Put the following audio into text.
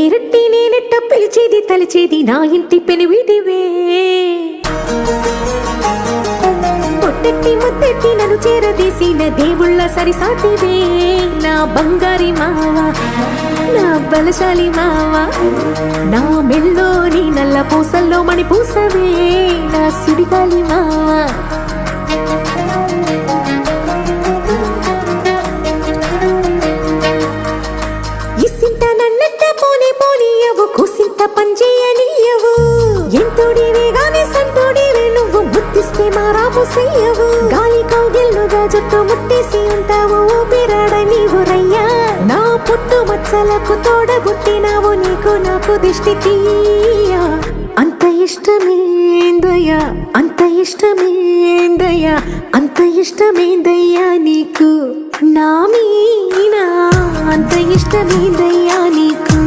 పేరెట్టి నేనెట్ట పిలిచేది తలిచేది నా ఇంటి పెనువిటివే పొట్టెట్టి ముద్దెట్టి నన్ను చేరదీసిన దేవుళ్ళ సరిసాటివే నా బంగారి మావా నా బలశాలి మావా నా మెల్లోని నల్ల పూసల్లో మణి పూసవే నా సుడిగాలి మావా ఇసింత నన్నట్ట పోనే పోనీయవు కుసింత పంచేయనీయవు ఎంతోడివే గాని సంతోడివే నువ్వు ముద్దిస్తే మారాము చెయ్యవు గాలి కౌగిల్లుగా జుట్టు ముట్టేసి ఉంటావు ఊపిరాడ నీవు రయ్యా నా పుట్టు మచ్చలకు తోడబుట్టినావు నీకు నాకు దిష్టి తీయా అంత ఇష్టమేందయ్యా అంత ఇష్టమేందయ్యా అంత ఇష్టమేందయ్యా నీకు నా మీనా అంత ఇష్టమేందయ్యా నీకు